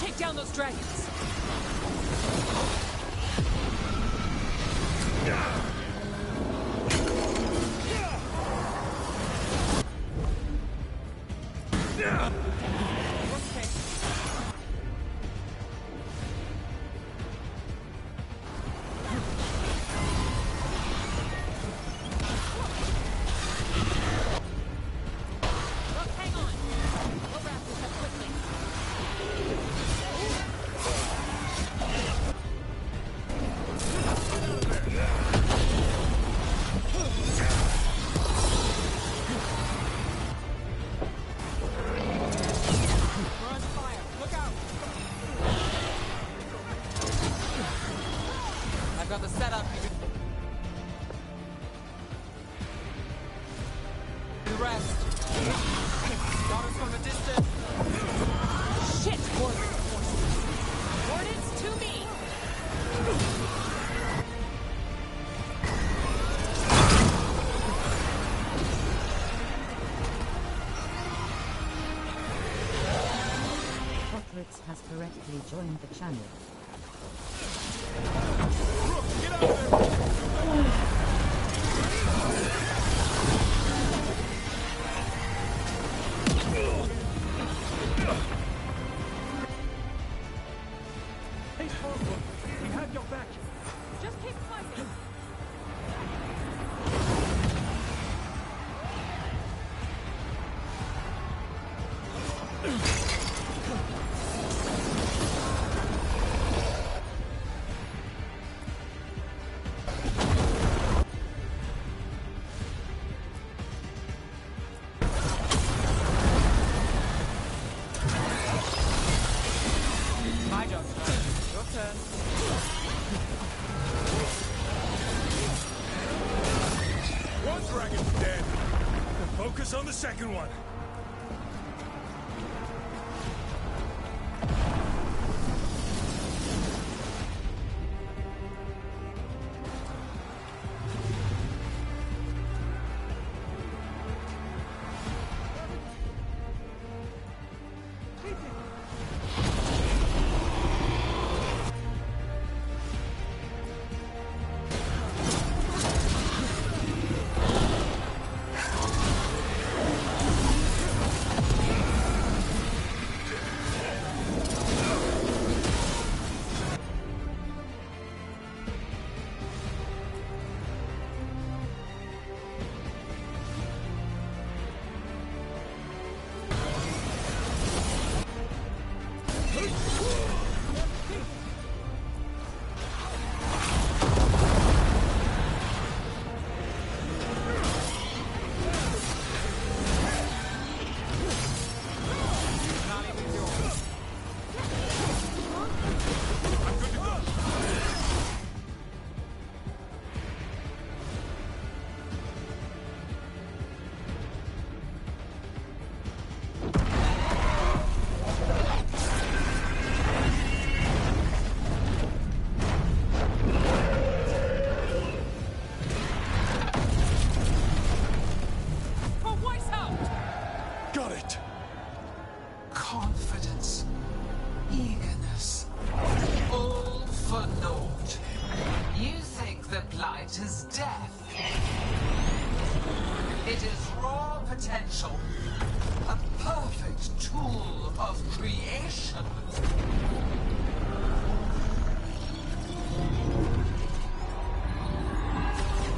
take down those dragons. Got the setup. The rest. Got us from a distance. Shit! More reinforcements. Ordnance to me! Potrix has correctly joined the channel. Get out there! Hey, Torwood, we have your back. Just keep fighting. My job. Your turn. One dragon's dead. Focus on the second one. Got it! Confidence, eagerness, all for naught. You think the blight is death? It is raw potential, a perfect tool of creation.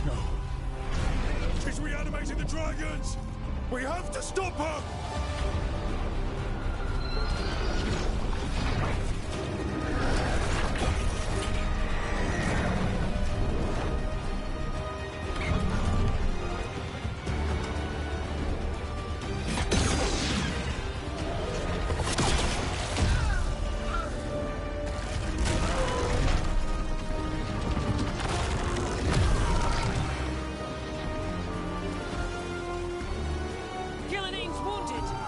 No. She's reanimating the dragons! We have to stop her! Gillanane's wounded.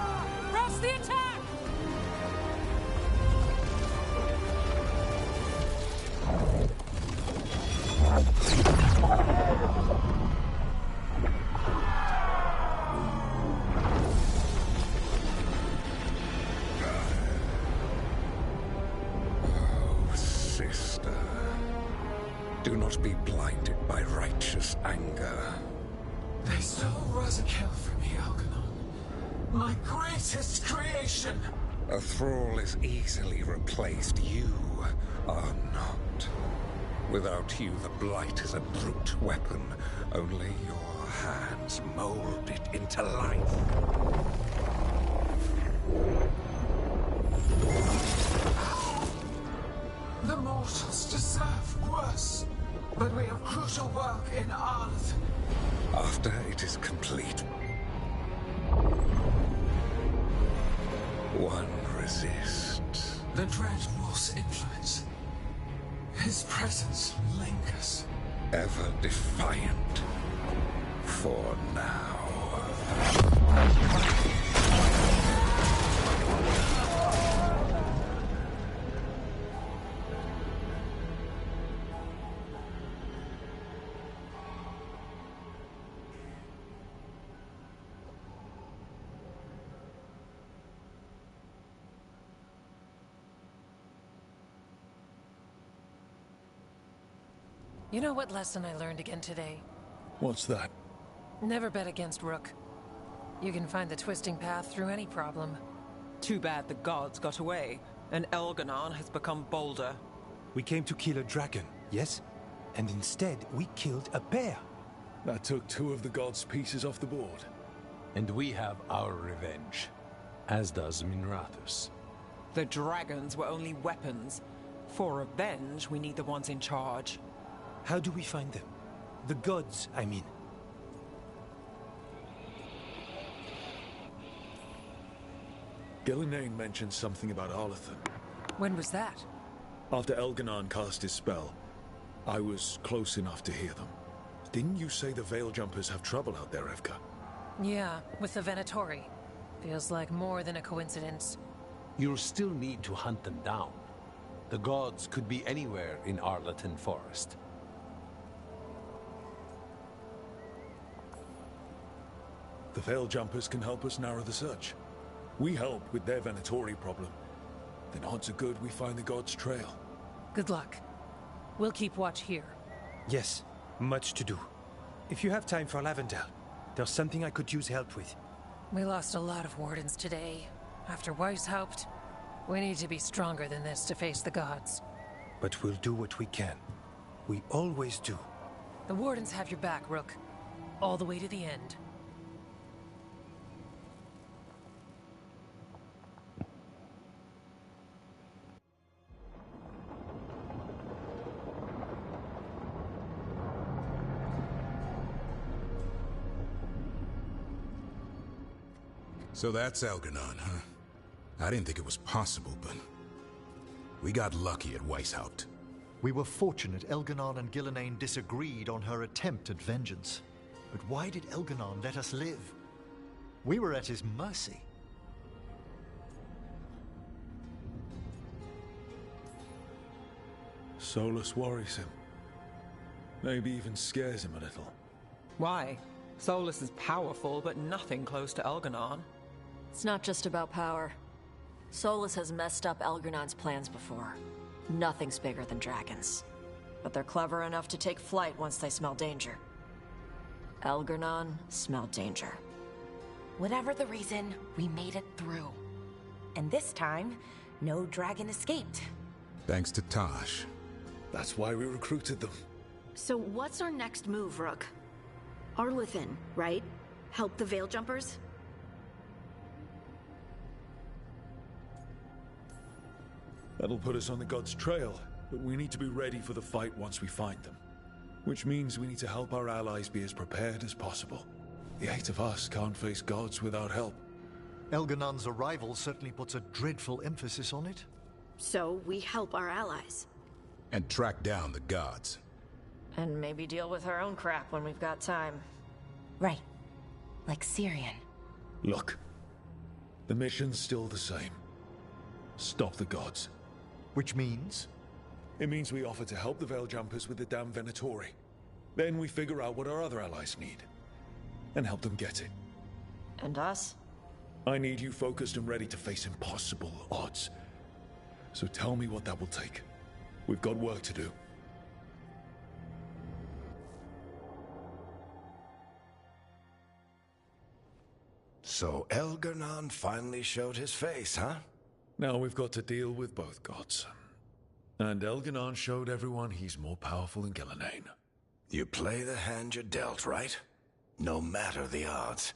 Do not be blinded by righteous anger. They stole Rosakill from me, Algernon. My greatest creation! A thrall is easily replaced. You are not. Without you, the Blight is a brute weapon. Only your hands mold it into life. The mortals deserve worse. But we have crucial work in Arth. After it is complete, one resists. The Dread Wolf's influence. His presence lingers. Ever defiant. For now. You know what lesson I learned again today? What's that? Never bet against Rook. You can find the twisting path through any problem. Too bad the gods got away, and Elganon has become bolder. We came to kill a dragon, yes? And instead, we killed a bear. That took 2 of the gods' pieces off the board. And we have our revenge, as does Minrathus. The dragons were only weapons. For revenge, we need the ones in charge. How do we find them? The gods, I mean. Gillenane mentioned something about Arlathan. When was that? After Elganon cast his spell, I was close enough to hear them. Didn't you say the Veil Jumpers have trouble out there, Evka? Yeah, with the Venatori. Feels like more than a coincidence. You'll still need to hunt them down. The gods could be anywhere in Arlathan Forest. The Veil Jumpers can help us narrow the search. We help with their Venatori problem. Then odds are good we find the gods' trail. Good luck. We'll keep watch here. Yes, much to do. If you have time for Lavendel, there's something I could use help with. We lost a lot of wardens today. After Weishaupt, we need to be stronger than this to face the gods. But we'll do what we can. We always do. The wardens have your back, Rook. All the way to the end. So that's Algernon, huh? I didn't think it was possible, but we got lucky at Weishaupt. We were fortunate Elganon and Gillenane disagreed on her attempt at vengeance. But why did Elganon let us live? We were at his mercy. Solus worries him. Maybe even scares him a little. Why? Solus is powerful, but nothing close to Elganon. It's not just about power. Solus has messed up Elgernon's plans before. Nothing's bigger than dragons. But they're clever enough to take flight once they smell danger. Elgernon smelled danger. Whatever the reason, we made it through. And this time, no dragon escaped. Thanks to Tosh. That's why we recruited them. So what's our next move, Rook? Arlathan, right? Help the Veil Jumpers? That'll put us on the gods' trail, but we need to be ready for the fight once we find them. Which means we need to help our allies be as prepared as possible. The 8 of us can't face gods without help. Elganon's arrival certainly puts a dreadful emphasis on it. So we help our allies. And track down the gods. And maybe deal with our own crap when we've got time. Right. Like Syrian. Look. The mission's still the same. Stop the gods. Which means? It means we offer to help the Veil Jumpers with the damn Venatori. Then we figure out what our other allies need. And help them get it. And us? I need you focused and ready to face impossible odds. So tell me what that will take. We've got work to do. So Elgar'nan finally showed his face, huh? Now we've got to deal with both gods. And Elgar'nan showed everyone he's more powerful than Gillenane. You play the hand you're dealt, right? No matter the odds.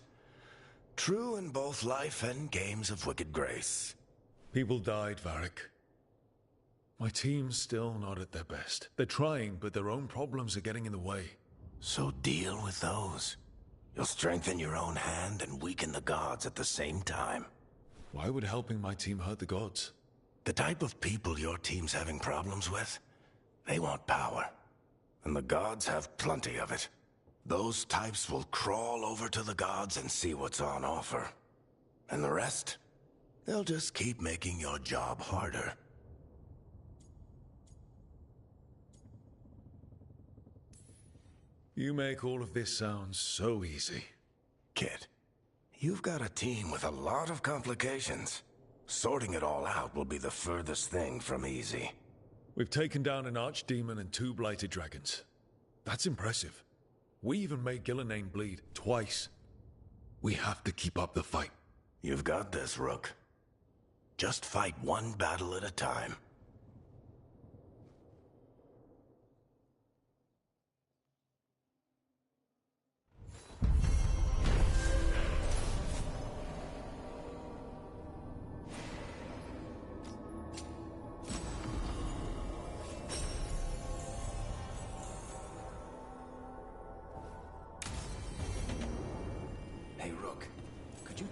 True in both life and games of wicked grace. People died, Varric. My team's still not at their best. They're trying, but their own problems are getting in the way. So deal with those. You'll strengthen your own hand and weaken the gods at the same time. Why would helping my team hurt the gods? The type of people your team's having problems with, they want power. And the gods have plenty of it. Those types will crawl over to the gods and see what's on offer. And the rest? They'll just keep making your job harder. You make all of this sound so easy. Kid, you've got a team with a lot of complications. Sorting it all out will be the furthest thing from easy. We've taken down an archdemon and 2 blighted dragons. That's impressive. We even made Gillenane bleed twice. We have to keep up the fight. You've got this, Rook. Just fight one battle at a time.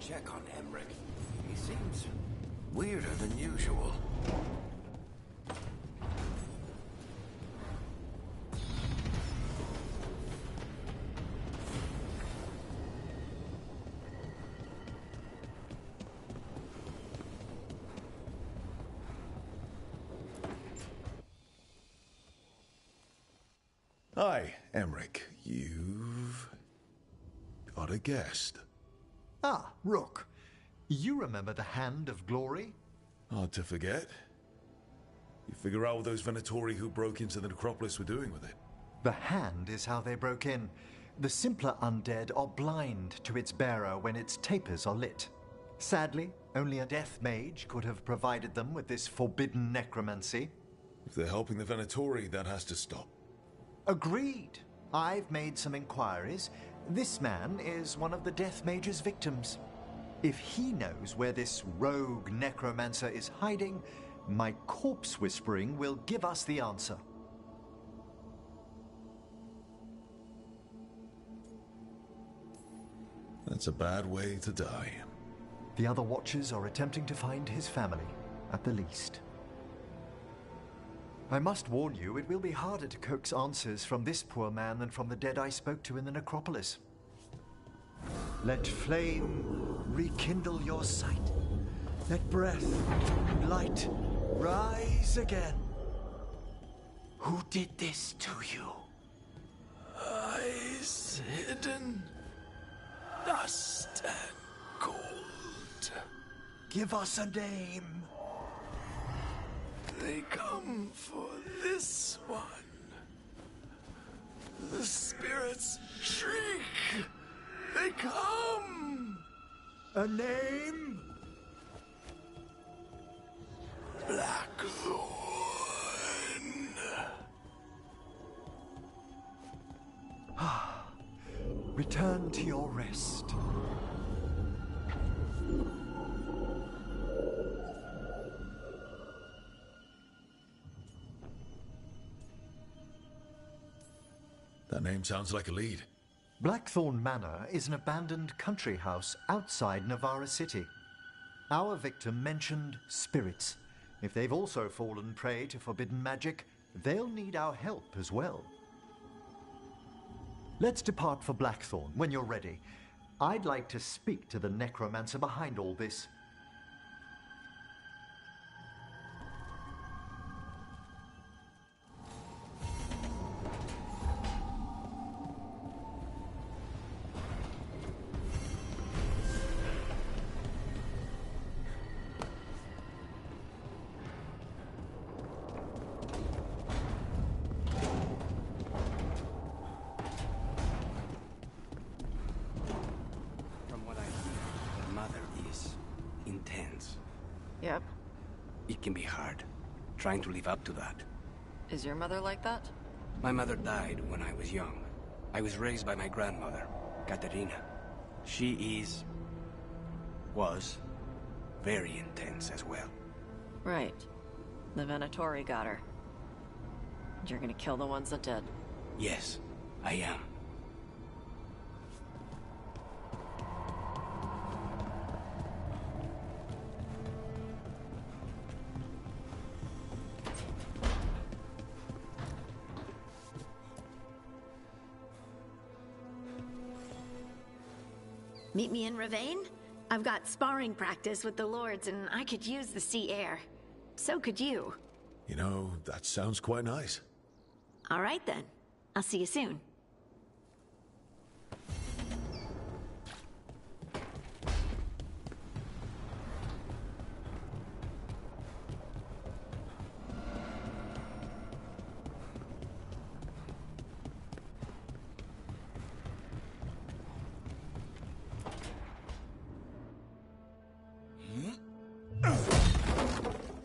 Check on Emmerich. He seems weirder than usual. Hi, Emmerich. You've got a guest. Ah, Rook. You remember the Hand of Glory? Hard to forget. You figure out what those Venatori who broke into the necropolis were doing with it? The Hand is how they broke in. The simpler undead are blind to its bearer when its tapers are lit. Sadly, only a death mage could have provided them with this forbidden necromancy. If they're helping the Venatori, that has to stop. Agreed. I've made some inquiries. This man is one of the Death Mage's victims. If he knows where this rogue necromancer is hiding, my corpse whispering will give us the answer. That's a bad way to die. The other Watchers are attempting to find his family, at the least. I must warn you, it will be harder to coax answers from this poor man than from the dead I spoke to in the necropolis. Let flame rekindle your sight. Let breath and light rise again. Who did this to you? Eyes hidden, dust and gold. Give us a name. They come for this one. The spirits shriek. They come. A name? Blackthorn. Return to your rest. That name sounds like a lead. Blackthorn Manor is an abandoned country house outside Navarra City. Our victim mentioned spirits. If they've also fallen prey to forbidden magic, they'll need our help as well. Let's depart for Blackthorn when you're ready. I'd like to speak to the necromancer behind all this. It can be hard, trying to live up to that. Is your mother like that? My mother died when I was young. I was raised by my grandmother, Katerina. She was very intense as well. Right. The Venatori got her. You're gonna kill the ones that did. Yes, I am. Meet me in Ravane? I've got sparring practice with the Lords, and I could use the sea air. So could you. You know, that sounds quite nice. All right, then. I'll see you soon.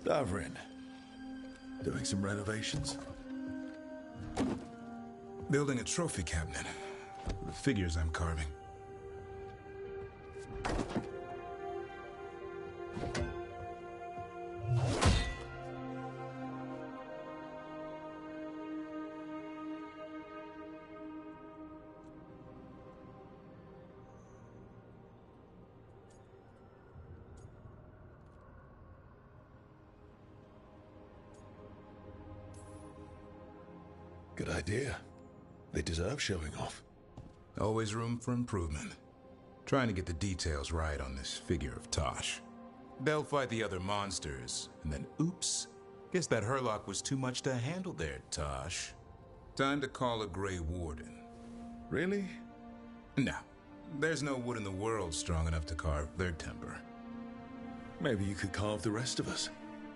Davrin. Doing some renovations? Building a trophy cabinet. The figures I'm carving. Good idea. They deserve showing off. Always room for improvement. Trying to get the details right on this figure of Tosh. They'll fight the other monsters, and then oops. Guess that Herlock was too much to handle there, Tosh. Time to call a Grey Warden. Really? No. There's no wood in the world strong enough to carve their temper. Maybe you could carve the rest of us.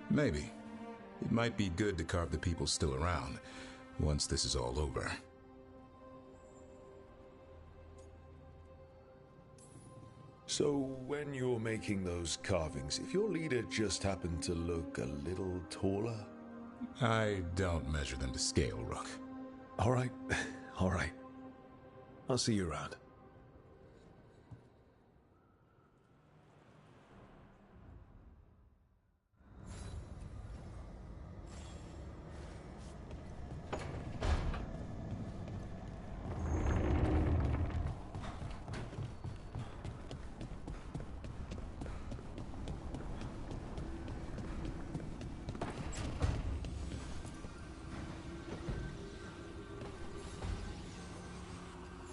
Maybe. It might be good to carve the people still around, once this is all over. So, when you're making those carvings, if your leader just happened to look a little taller? I don't measure them to scale, Rook. All right. All right. I'll see you around.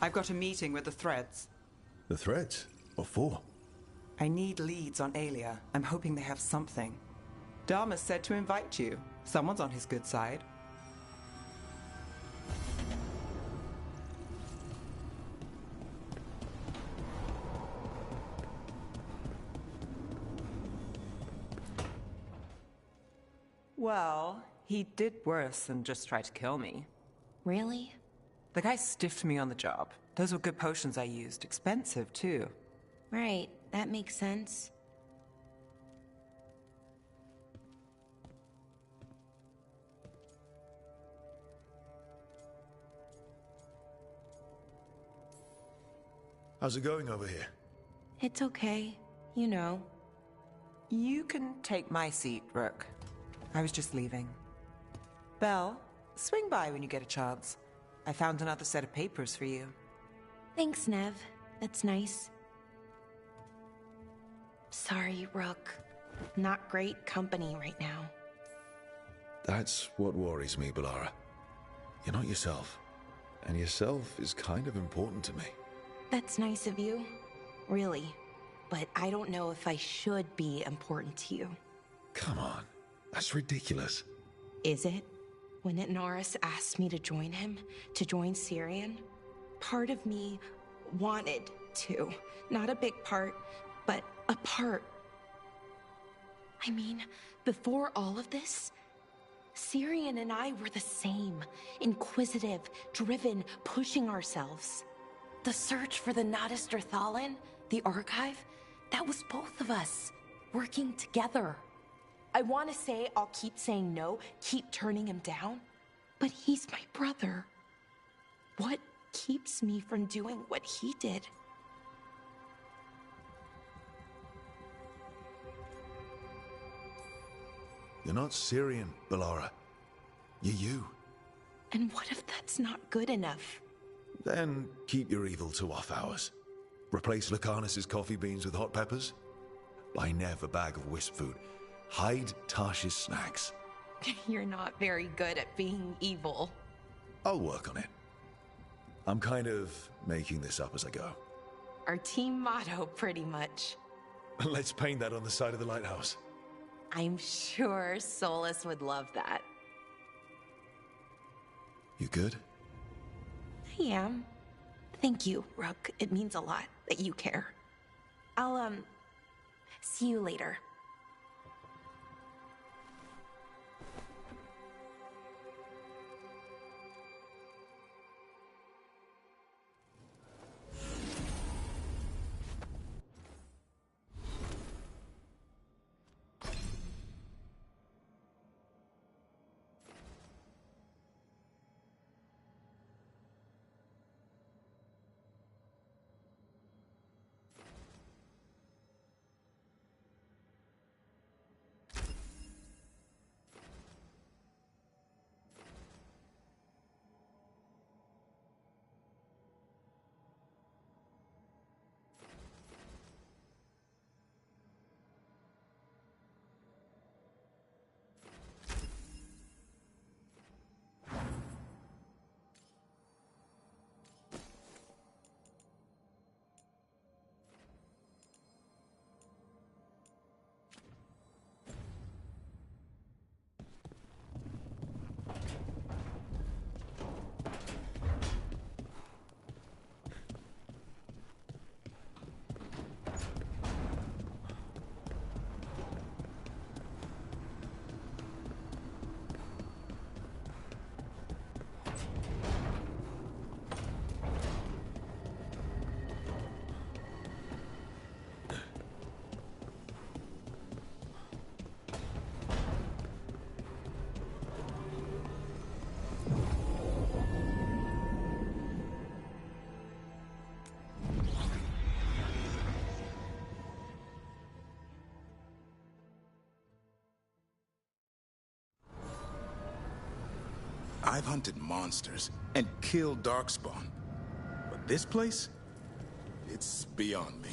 I've got a meeting with the Threads. The Threads? What for? I need leads on Aelia. I'm hoping they have something. Dharma said to invite you. Someone's on his good side. Well, he did worse than just try to kill me. Really? The guy stiffed me on the job. Those were good potions I used. Expensive, too. Right, that makes sense. How's it going over here? It's okay. You know. You can take my seat, Rook. I was just leaving. Belle, swing by when you get a chance. I found another set of papers for you. Thanks, Nev. That's nice. Sorry, Rook. Not great company right now. That's what worries me, Balara. You're not yourself. And yourself is kind of important to me. That's nice of you. Really. But I don't know if I should be important to you. Come on. That's ridiculous. Is it? When Inaris asked me to join him, to join Syrian, part of me wanted to. Not a big part, but a part. I mean, before all of this, Syrian and I were the same. Inquisitive, driven, pushing ourselves. The search for the Nadas Thalin, the archive, that was both of us, working together. I want to say I'll keep saying no, keep turning him down, but he's my brother. What keeps me from doing what he did? You're not Syrian, Bellara. You're you. And what if that's not good enough? Then keep your evil to off hours. Replace Lacarnas's coffee beans with hot peppers. Buy Nev a bag of wisp food. Hide Tasha's snacks. You're not very good at being evil. I'll work on it. I'm kind of making this up as I go. Our team motto, pretty much. Let's paint that on the side of the lighthouse. I'm sure Solus would love that. You good? I am. Thank you, Rook. It means a lot that you care. I'll, see you later. I've hunted monsters and killed Darkspawn. But this place? It's beyond me.